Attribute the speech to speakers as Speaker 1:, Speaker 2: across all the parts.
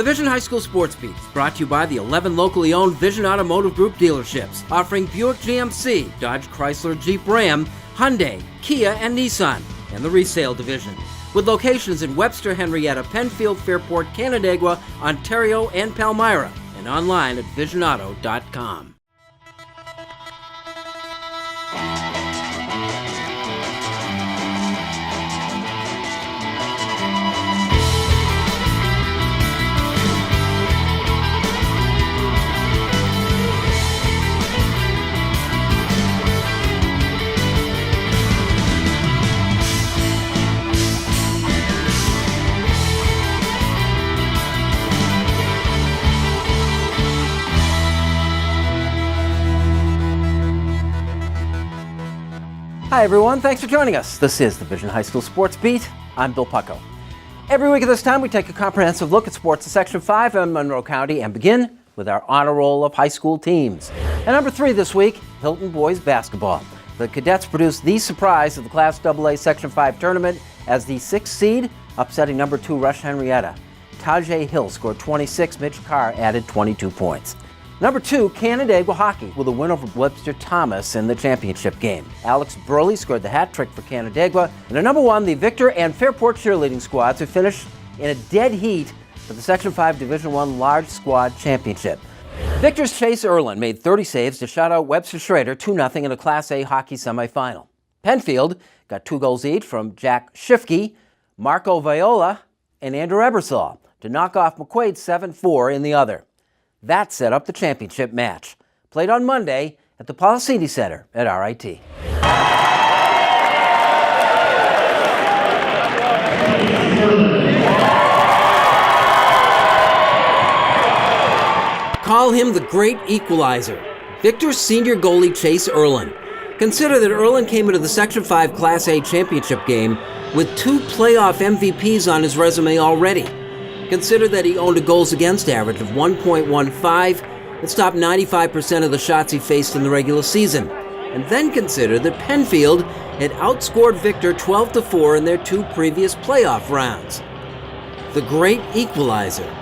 Speaker 1: The Vision High School Sports Beat is brought to you by the 11 locally owned Vision Automotive Group dealerships, offering Buick GMC, Dodge Chrysler Jeep Ram, Hyundai, Kia, and Nissan, and the resale division, with locations in Webster, Henrietta, Penfield, Fairport, Canandaigua, Ontario, and Palmyra, and online at visionauto.com. Hi everyone, thanks for joining us. This is the Vision High School Sports Beat. I'm Bill Pucko. Every week at this time we take a comprehensive look at sports in Section 5 in Monroe County and begin with our honor roll of high school teams. At number 3 this week, Hilton Boys Basketball. The Cadets produced the surprise of the Class AA Section 5 tournament as the 6th seed, upsetting number 2 Rush Henrietta. Tajay Hill scored 26, Mitch Carr added 22 points. Number 2, Canandaigua Hockey, with a win over Webster Thomas in the championship game. Alex Burley scored the hat trick for Canandaigua. And at number 1, the Victor and Fairport cheerleading squads have finished in a dead heat for the Section 5 Division I Large Squad Championship. Victor's Chase Erlin made 30 saves to shut out Webster Schrader 2-0 in a Class A hockey semifinal. Penfield got 2 goals each from Jack Schiffke, Marco Viola, and Andrew Ebersol to knock off McQuaid 7-4 in the other. That set up the championship match, played on Monday at the Policity Center at RIT. Call him the great equalizer, Victor's senior goalie Chase Erlin. Consider that Erlin came into the Section 5 Class A championship game with 2 playoff MVPs on his resume already. Consider that he owned a goals against average of 1.15 and stopped 95% of the shots he faced in the regular season. And then consider that Penfield had outscored Victor 12-4 in their 2 previous playoff rounds. The great equalizer.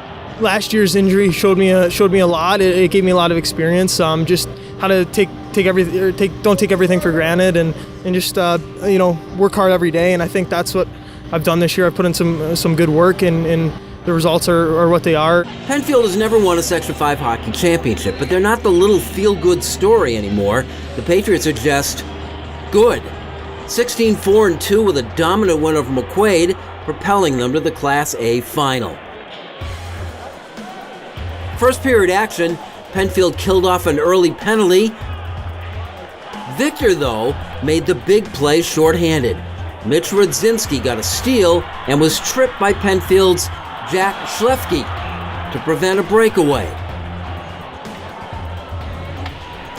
Speaker 2: Last year's injury showed me a lot. It gave me a lot of experience. Just how to don't take everything for granted, and just work hard every day. And I think that's what I've done this year. I've put in some good work, and the results are what they are.
Speaker 1: Penfield has never won a Section 5 hockey championship, but they're not the little feel-good story anymore. The Patriots are just good. 16-4-2 with a dominant win over McQuaid, propelling them to the Class A final. First period action, Penfield killed off an early penalty. Victor, though, made the big play shorthanded. Mitch Rudzinski got a steal and was tripped by Penfield's Jack Schlefke to prevent a breakaway.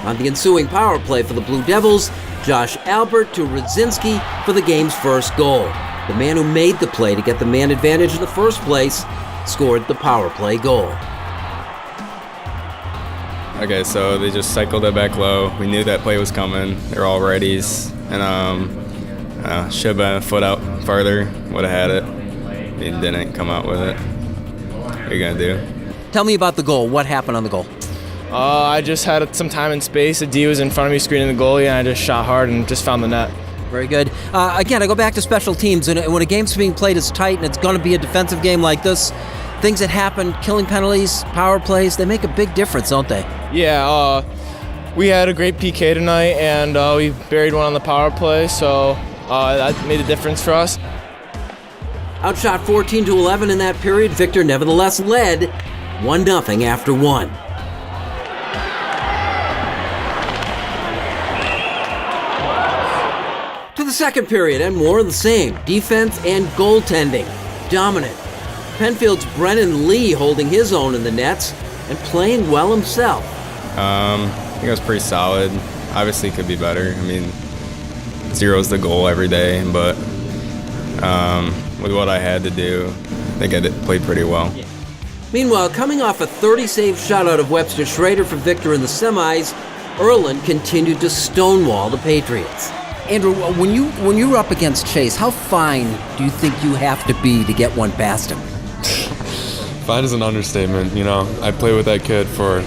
Speaker 1: On the ensuing power play for the Blue Devils, Josh Albert to Rudzinski for the game's first goal. The man who made the play to get the man advantage in the first place scored the power play goal.
Speaker 3: Okay, so they just cycled it back low. We knew that play was coming. They're all righties. And should have been a foot out farther, would have had it. He didn't come out with it. What are you going to do?
Speaker 1: Tell me about the goal. What happened on the goal?
Speaker 2: I just had some time and space. A D was in front of me screening the goalie, and I just shot hard and just found the net.
Speaker 1: Very good. Again, I go back to special teams. And when a game's being played as tight and it's going to be a defensive game like this, things that happen, killing penalties, power plays, they make a big difference, don't they? Yeah,
Speaker 2: we had a great PK tonight, and we buried one on the power play, so that made a difference for us.
Speaker 1: Outshot 14-11 in that period, Victor nevertheless led 1-0 after 1. To the second period, and more of the same. Defense and goaltending. Dominant. Penfield's Brennan Lee holding his own in the nets and playing well himself.
Speaker 3: I think it was pretty solid. Obviously could be better. I mean, 0's the goal every day, but with what I had to do, I think I played pretty well.
Speaker 1: Yeah. Meanwhile, coming off a 30-save shutout of Webster Schrader for Victor in the semis, Erlin continued to stonewall the Patriots. Andrew, when you were up against Chase, how fine do you think you have to be to get one past him?
Speaker 4: Fine is an understatement. I played with that kid for a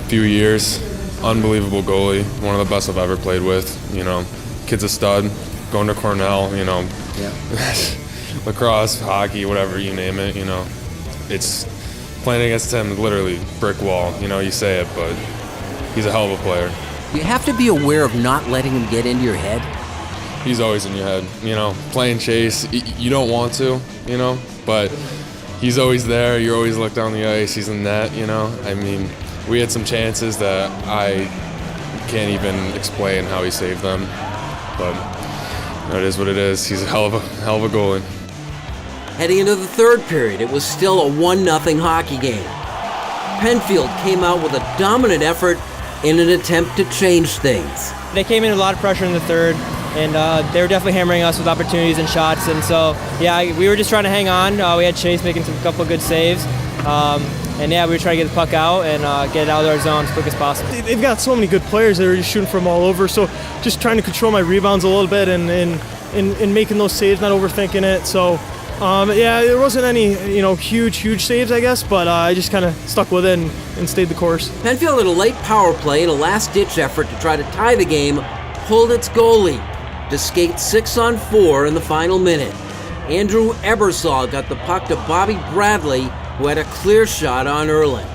Speaker 4: few years. Unbelievable goalie, one of the best I've ever played with. Kid's a stud. Going to Cornell, lacrosse, hockey, whatever you name it. It's playing against him, literally brick wall. You say it, but he's a hell of a player.
Speaker 1: You have to be aware of not letting him get into your head.
Speaker 4: He's always in your head. Playing chase, you don't want to, but he's always there. You always look down the ice. He's in net. We had some chances that I can't even explain how he saved them, but it is what it is. He's a hell of a goalie.
Speaker 1: Heading into the third period, it was still a 1-0 hockey game. Penfield came out with a dominant effort in an attempt to change things.
Speaker 2: They came in with a lot of pressure in the third, and they were definitely hammering us with opportunities and shots. And so, we were just trying to hang on. We had Chase making a couple of good saves. We were trying to get the puck out and get it out of our zone as quick as possible. They've got so many good players that are just shooting from all over, so just trying to control my rebounds a little bit and making those saves, not overthinking it. So, there wasn't any, huge saves, I guess, but I just kind of stuck with it and stayed the course.
Speaker 1: Penfield, in a late power play and a last-ditch effort to try to tie the game, pulled its goalie to skate 6-on-4 in the final minute. Andrew Ebersol got the puck to Bobby Bradley, who had a clear shot on Erlin.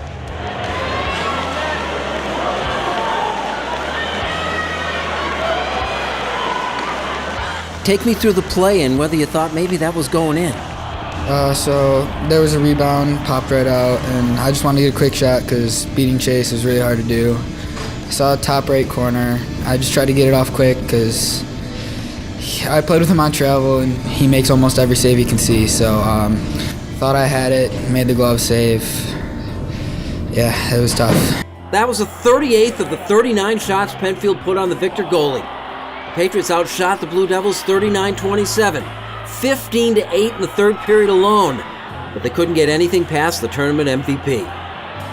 Speaker 1: Take me through the play and whether you thought maybe that was going in.
Speaker 5: So there was a rebound, popped right out, and I just wanted to get a quick shot because beating Chase is really hard to do. I saw a top right corner. I just tried to get it off quick because I played with him on travel, and he makes almost every save he can see. So thought I had it, made the glove save. Yeah, it was tough.
Speaker 1: That was the 38th of the 39 shots Penfield put on the Victor goalie. The Patriots outshot the Blue Devils 39-27, 15-8 in the third period alone, but they couldn't get anything past the tournament MVP.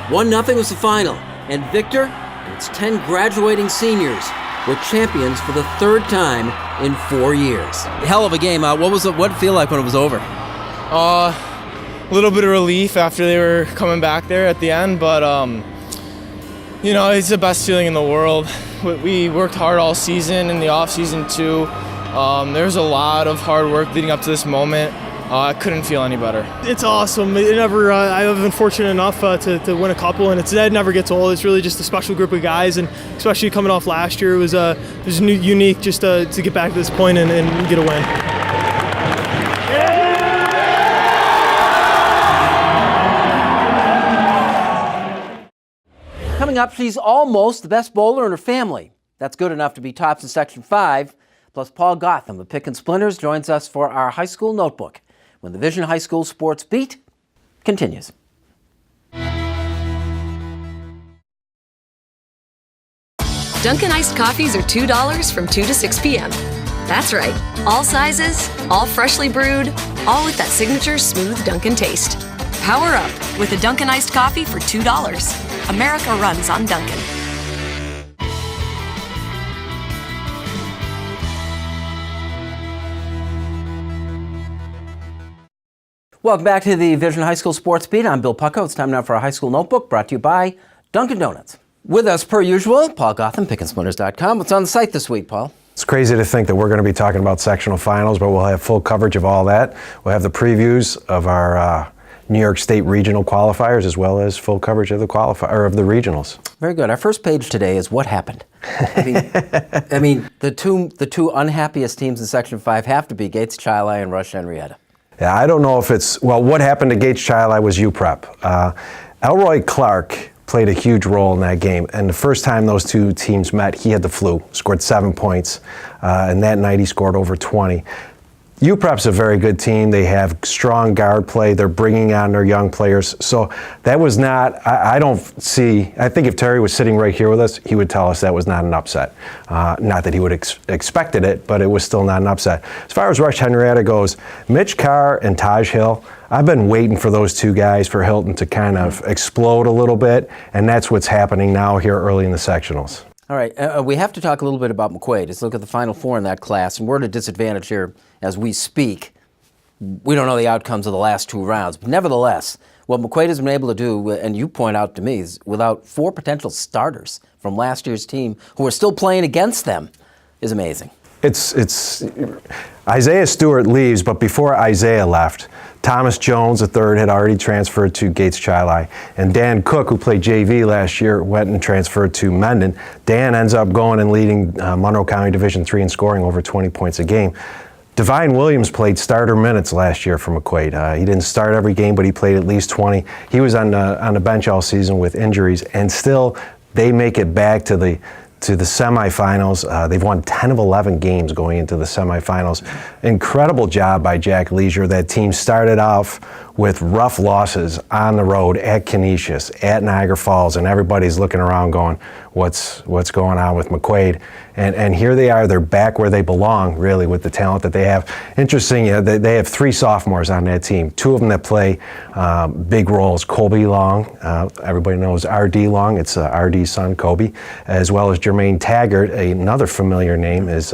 Speaker 1: 1-0 was the final, and Victor and its 10 graduating seniors were champions for the third time in 4 years. Hell of a game. What did it feel like when it was over?
Speaker 2: A little bit of relief after they were coming back there at the end, but it's the best feeling in the world. We worked hard all season, in the off season too. There was a lot of hard work leading up to this moment. I couldn't feel any better. It's awesome. I've been fortunate enough to win a couple, and that never gets old. It's really just a special group of guys, and especially coming off last year, it was unique just to get back to this point and get a win.
Speaker 1: Coming up, she's almost the best bowler in her family. That's good enough to be tops in Section 5. Plus, Paul Gotham of Pick and Splinters joins us for our high school notebook when the Vision High School Sports Beat continues.
Speaker 6: Dunkin' iced coffees are $2 from 2 to 6 p.m. That's right, all sizes, all freshly brewed, all with that signature smooth Dunkin' taste. Power up with a Dunkin' iced coffee for $2. America runs on Dunkin'.
Speaker 1: Welcome back to the Vision High School Sports Beat. I'm Bill Pucko. It's time now for our high school notebook brought to you by Dunkin' Donuts. With us, per usual, Paul Gotham, pickandsplinters.com. What's on the site this week, Paul?
Speaker 7: It's crazy to think that we're going to be talking about sectional finals, but we'll have full coverage of all that. We'll have the previews of our New York State regional qualifiers, as well as full coverage of the regionals. Very
Speaker 1: good. Our first page today is what happened. I mean, the two unhappiest teams in Section 5 have to be Gates Chili and Rush Henrietta.
Speaker 7: Yeah, I don't know if what happened to Gates Chili was UPrep. Elroy Clark played a huge role in that game, and the first time those two teams met, he had the flu, scored 7 points, and that night he scored over 20. UPrep's a very good team. They have strong guard play. They're bringing on their young players. So that was not, I think if Terry was sitting right here with us, he would tell us that was not an upset. Not that he would expected it, but it was still not an upset. As far as Rush Henrietta goes, Mitch Carr and Taj Hill, I've been waiting for those two guys, for Hilton to kind of explode a little bit, and that's what's happening now here early in the sectionals.
Speaker 1: All right, we have to talk a little bit about McQuaid. Let's look at the Final Four in that class, and we're at a disadvantage here as we speak. We don't know the outcomes of the last two rounds, but nevertheless, What McQuaid has been able to do, and you point out to me, is without 4 potential starters from last year's team who are still playing against them, is amazing.
Speaker 7: It's Isaiah Stewart leaves, but before Isaiah left, Thomas Jones III had already transferred to Gates Chili, and Dan Cook, who played JV last year, went and transferred to Mendon. Dan ends up going and leading Monroe County Division III in scoring over 20 points a game. Divine Williams played starter minutes last year for McQuaid. He didn't start every game, but he played at least 20. He was on the bench all season with injuries, and still they make it back to the semifinals. They've won 10 of 11 games going into the semifinals. Incredible job by Jack Leisure. That team started off with rough losses on the road at Canisius, at Niagara Falls, and everybody's looking around going, what's going on with McQuaid? And here they are. They're back where they belong, really, with the talent that they have. Interesting, they have 3 sophomores on that team, 2 of them that play big roles. Colby Long, everybody knows R.D. Long. It's R.D.'s son, Kobe, as well as Jermaine Taggart, another familiar name. His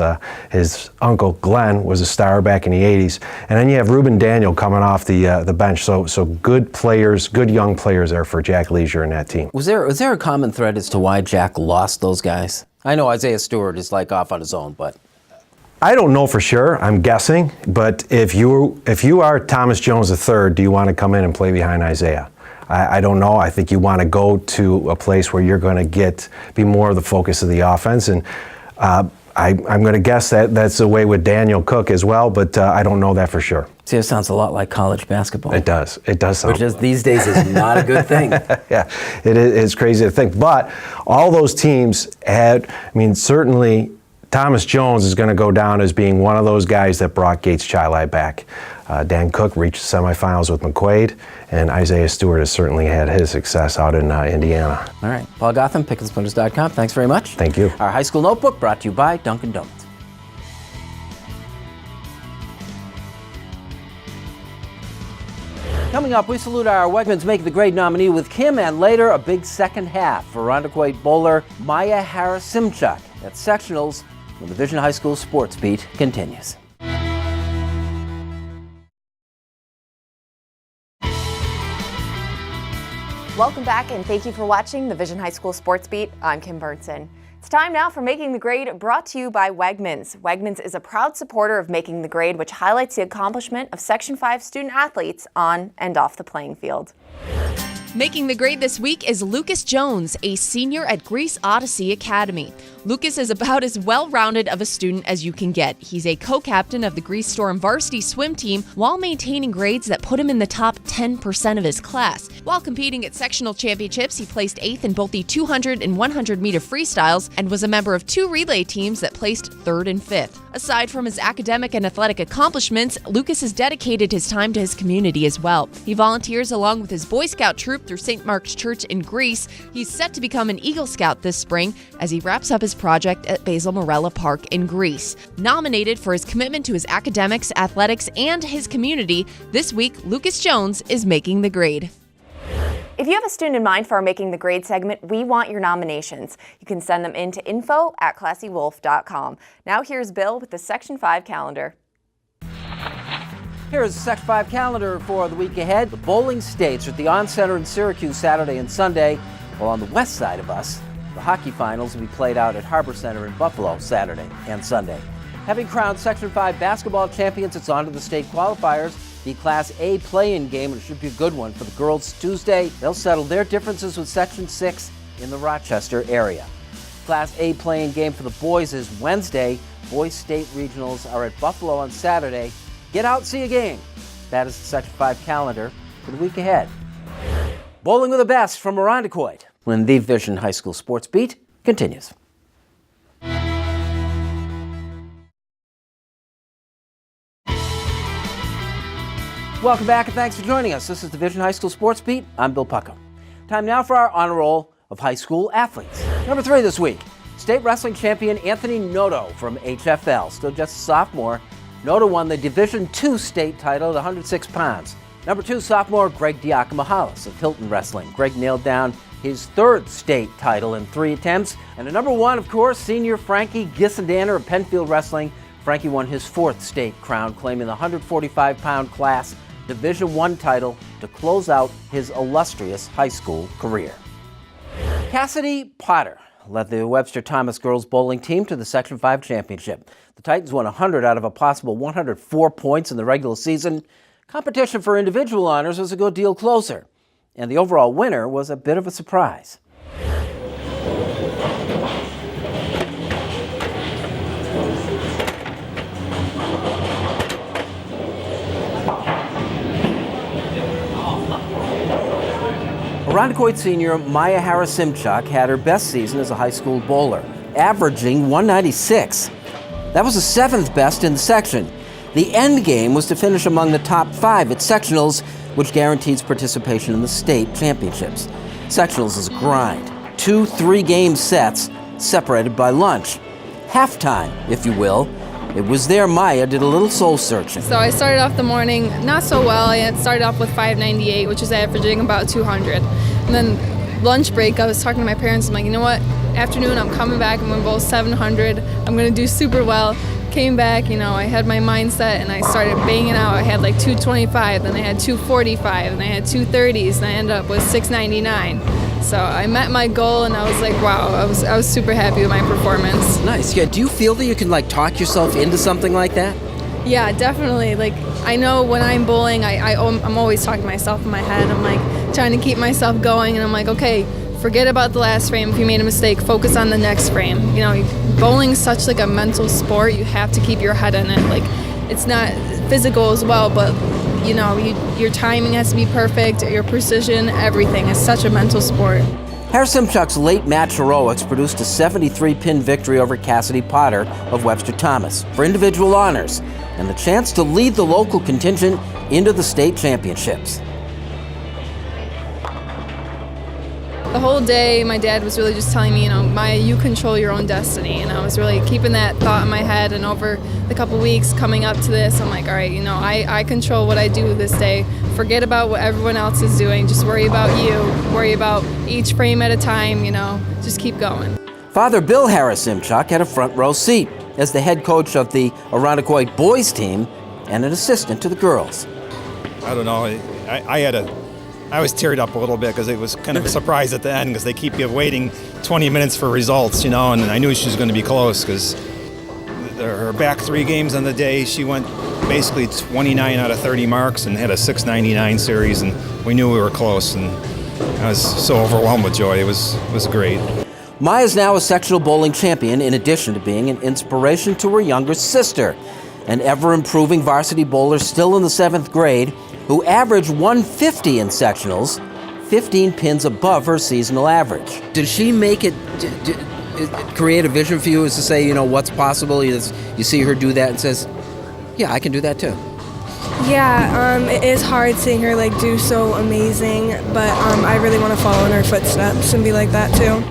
Speaker 7: uncle, Glenn, was a star back in the 80s. And then you have Ruben Daniel coming off the bench. So good players, good young players there for Jack Leisure and that team.
Speaker 1: Was there a common thread as to why Jack lost those guys? I know Isaiah Stewart is like off on his own, but
Speaker 7: I don't know for sure. I'm guessing. But if you are Thomas Jones III, do you want to come in and play behind Isaiah? I don't know. I think you want to go to a place where you're going to be more of the focus of the offense. And I'm going to guess that that's the way with Daniel Cook as well, but I don't know that for sure.
Speaker 1: See, it sounds a lot like college basketball.
Speaker 7: It does. It does sound.
Speaker 1: Which is, these days is not a good thing.
Speaker 7: Yeah, it's crazy to think. But all those teams certainly Thomas Jones is going to go down as being one of those guys that brought Gates Chili back. Dan Cook reached semifinals with McQuaid, and Isaiah Stewart has certainly had his success out in Indiana.
Speaker 1: All right, Paul Gotham, pickandspliners.com. Thanks very much.
Speaker 7: Thank you.
Speaker 1: Our high school notebook brought to you by Dunkin' Donuts. Coming up, we salute our Wegmans Make the Grade nominee with Kim, and later a big second half for Irondequoit bowler Maya Harasymchuk at sectionals when the Vision High School Sports Beat continues.
Speaker 8: Welcome back, and thank you for watching the Vision High School Sports Beat. I'm Kim Burnson. It's time now for Making the Grade, brought to you by Wegmans. Wegmans is a proud supporter of Making the Grade, which highlights the accomplishment of Section 5 student athletes on and off the playing field.
Speaker 9: Making the grade this week is Lucas Jones, a senior at Greece Odyssey Academy. Lucas is about as well-rounded of a student as you can get. He's a co-captain of the Greece Storm varsity swim team while maintaining grades that put him in the top 10% of his class. While competing at sectional championships, he placed 8th in both the 200 and 100-meter freestyles and was a member of 2 relay teams that placed 3rd and 5th. Aside from his academic and athletic accomplishments, Lucas has dedicated his time to his community as well. He volunteers along with his Boy Scout troop through St. Mark's Church in Greece. He's set to become an Eagle Scout this spring as he wraps up his project at Basil Morella Park in Greece. Nominated for his commitment to his academics, athletics, and his community, this week, Lucas Jones is making the grade.
Speaker 8: If you have a student in mind for our Making the Grade segment, we want your nominations. You can send them in to info@classywolf.com. Now here's Bill with the Section 5 calendar.
Speaker 1: Here's the Section 5 calendar for the week ahead. The bowling states are at the On Center in Syracuse Saturday and Sunday, while on the west side of us, the hockey finals will be played out at Harbor Center in Buffalo Saturday and Sunday. Having crowned Section 5 basketball champions, it's on to the state qualifiers. The Class A play-in game, and it should be a good one for the girls Tuesday. They'll settle their differences with Section 6 in the Rochester area. Class A play-in game for the boys is Wednesday. Boys state regionals are at Buffalo on Saturday. Get out and see a game. That is the Section 5 calendar for the week ahead. Bowling with the best from Irondequoit when the Vision High School Sports Beat continues. Welcome back and thanks for joining us. This is the Vision High School Sports Beat. I'm Bill Pucko. Time now for our honor roll of high school athletes. Number 3 this week, state wrestling champion Anthony Noto from HFL, still just a sophomore. Noto won the Division II state title at 106 pounds. Number 2, sophomore Greg Diakomahalis of Hilton Wrestling. Greg nailed down his 3rd state title in 3 attempts. And the number 1, of course, senior Frankie Gissendaner of Penfield Wrestling. Frankie won his 4th state crown, claiming the 145-pound class Division I title to close out his illustrious high school career. Cassidy Potter led the Webster Thomas girls bowling team to the Section 5 championship. The Titans won 100 out of a possible 104 points in the regular season. Competition for individual honors was a good deal closer, and the overall winner was a bit of a surprise. Irondequoit senior Maya Harasymchuk had her best season as a high school bowler, averaging 196. That was the 7th best in the section. The end game was to finish among the top 5 at sectionals, which guarantees participation in the state championships. Sectionals is a grind. 2 3-game sets separated by lunch. Halftime, if you will. It was there Maya did a little soul searching.
Speaker 10: So I started off the morning not so well. I had started off with 598, which is averaging about 200. And then lunch break, I was talking to my parents. I'm like, you know what? Afternoon, I'm coming back. I'm going to bowl 700. I'm going to do super well. Came back, I had my mindset and I started banging out. I had like 225, then I had 245, and I had 230s, and I ended up with 699. So I met my goal, and I was like, wow, I was super happy with my performance.
Speaker 1: Nice. Yeah. Do you feel that you can talk yourself into something like that?
Speaker 10: Yeah, definitely. I know when I'm bowling, I'm always talking to myself in my head. I'm trying to keep myself going, and I'm like, okay, forget about the last frame. If you made a mistake, focus on the next frame. Bowling's such a mental sport. You have to keep your head in it. It's not physical as well, but your timing has to be perfect, your precision, everything. It's such a mental sport.
Speaker 1: Harasymchuk's late match heroics produced a 73-pin victory over Cassidy Potter of Webster Thomas for individual honors and the chance to lead the local contingent into the state championships.
Speaker 10: The whole day, my dad was really just telling me, Maya, you control your own destiny. And I was really keeping that thought in my head. And over the couple weeks coming up to this, I'm like, all right, I control what I do this day. Forget about what everyone else is doing. Just worry about you. Worry about each frame at a time, just keep going.
Speaker 1: Father Bill Harasymchuk had a front row seat as the head coach of the Irondequoit boys team and an assistant to the girls.
Speaker 11: I don't know. I was teared up a little bit because it was kind of a surprise at the end because they keep you waiting 20 minutes for results, and I knew she was going to be close because her back 3 games on the day, she went basically 29 out of 30 marks and had a 699 series, and we knew we were close, and I was so overwhelmed with joy. It was great.
Speaker 1: Maya is now a sectional bowling champion in addition to being an inspiration to her younger sister, an ever-improving varsity bowler still in the 7th grade who averaged 150 in sectionals, 15 pins above her seasonal average. Did she make it, create a vision for you as to say, what's possible? You see her do that and says, yeah, I can do that too.
Speaker 12: Yeah, it is hard seeing her do so amazing, but I really want to follow in her footsteps and be like that too.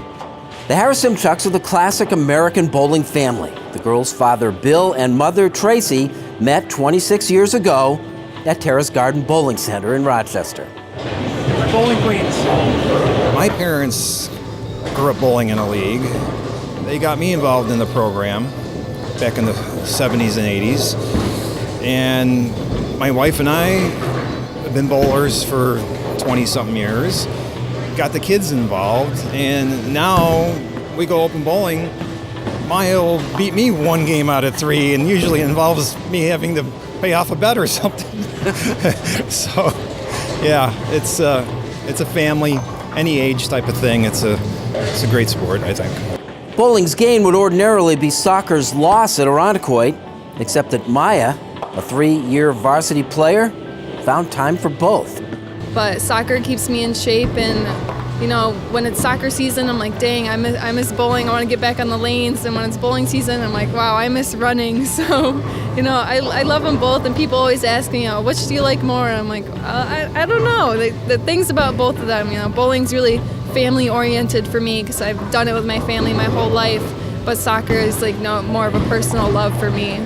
Speaker 1: The Harasymchuks are the classic American bowling family. The girls' father Bill and mother Tracy met 26 years ago at Terrace Garden Bowling Center in Rochester.
Speaker 11: Bowling queens. My parents grew up bowling in a league. They got me involved in the program back in the 70s and 80s. And my wife and I have been bowlers for 20-something years. Got the kids involved, and now we go open bowling. Maya will beat me 1 game out of 3, and usually involves me having to pay off a bet or something. So, yeah, it's a family, any age type of thing. It's a great sport, I think.
Speaker 1: Bowling's gain would ordinarily be soccer's loss at Irondequoit, except that Maya, a 3-year varsity player, found time for both.
Speaker 10: But soccer keeps me in shape, and when it's soccer season, I'm like, dang, I miss bowling. I want to get back on the lanes. And when it's bowling season, I'm like, wow, I miss running. So, I love them both. And people always ask me, which do you like more? And I'm like, I don't know. The things about both of them, bowling's really family oriented for me because I've done it with my family my whole life. But soccer is more of a personal love for me.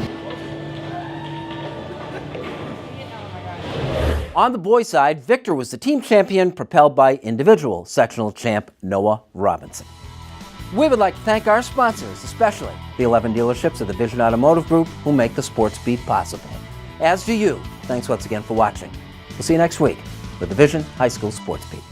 Speaker 1: On the boys' side, Victor was the team champion, propelled by individual sectional champ Noah Robinson. We would like to thank our sponsors, especially the 11 dealerships of the Vision Automotive Group who make the Sports Beat possible. As do you. Thanks once again for watching. We'll see you next week with the Vision High School Sports Beat.